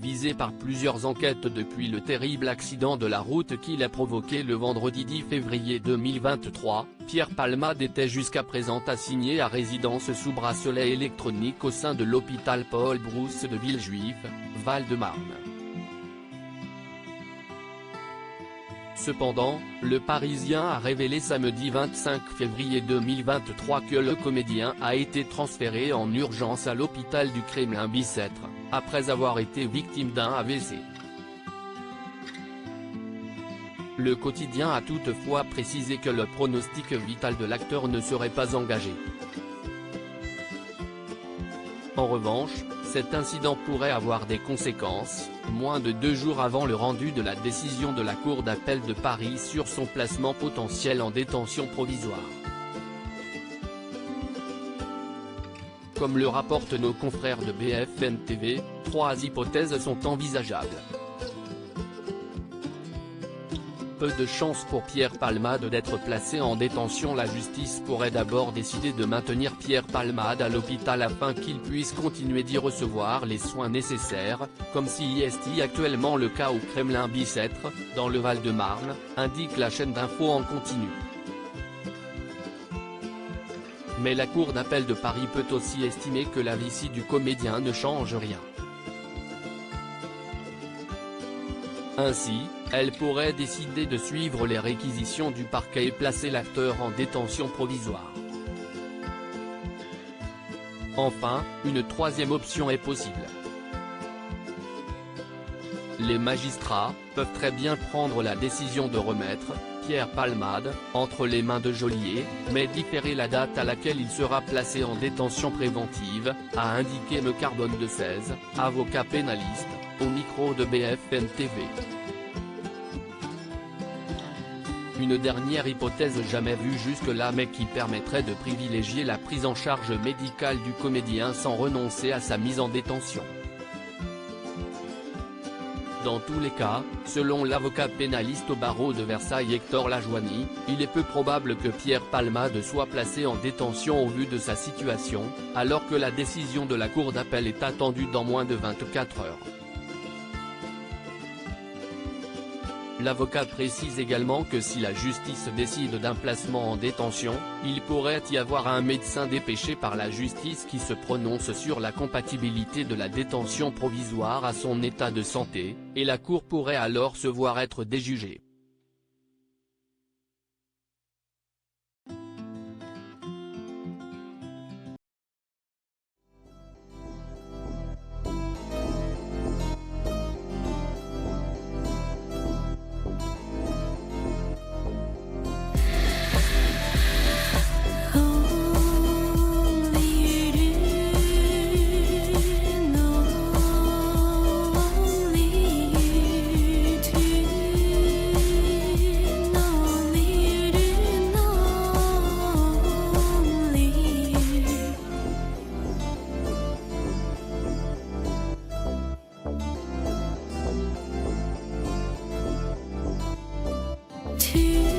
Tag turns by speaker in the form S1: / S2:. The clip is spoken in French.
S1: visé par plusieurs enquêtes depuis le terrible accident de la route qu'il a provoqué le vendredi 10 février 2023, Pierre Palmade était jusqu'à présent assigné à résidence sous bracelet électronique au sein de l'hôpital Paul Brousse de Villejuif, Val-de-Marne. Cependant, le Parisien a révélé samedi 25 février 2023 que le comédien a été transféré en urgence à l'hôpital du Kremlin-Bicêtre, après avoir été victime d'un AVC. Le quotidien a toutefois précisé que le pronostic vital de l'acteur ne serait pas engagé. En revanche, cet incident pourrait avoir des conséquences, moins de 2 jours avant le rendu de la décision de la Cour d'appel de Paris sur son placement potentiel en détention provisoire. Comme le rapportent nos confrères de BFM TV, 3 hypothèses sont envisageables. Peu de chance pour Pierre Palmade d'être placé en détention. La justice pourrait d'abord décider de maintenir Pierre Palmade à l'hôpital afin qu'il puisse continuer d'y recevoir les soins nécessaires, comme si est actuellement le cas au Kremlin-Bicêtre, dans le Val-de-Marne, indique la chaîne d'info en continu. Mais la Cour d'appel de Paris peut aussi estimer que la vie du comédien ne change rien. Ainsi, elle pourrait décider de suivre les réquisitions du parquet et placer l'acteur en détention provisoire. Enfin, une troisième option est possible. Les magistrats peuvent très bien prendre la décision de remettre Pierre Palmade entre les mains de Geôlier, mais différer la date à laquelle il sera placé en détention préventive, a indiqué M. Carbone de 16, avocat pénaliste, au micro de BFM TV. Une dernière hypothèse jamais vue jusque-là mais qui permettrait de privilégier la prise en charge médicale du comédien sans renoncer à sa mise en détention. Dans tous les cas, selon l'avocat pénaliste au barreau de Versailles Hector Lajoigny, il est peu probable que Pierre Palmade soit placé en détention au vu de sa situation, alors que la décision de la Cour d'appel est attendue dans moins de 24 heures. L'avocat précise également que si la justice décide d'un placement en détention, il pourrait y avoir un médecin dépêché par la justice qui se prononce sur la compatibilité de la détention provisoire à son état de santé, et la Cour pourrait alors se voir être déjugée.
S2: To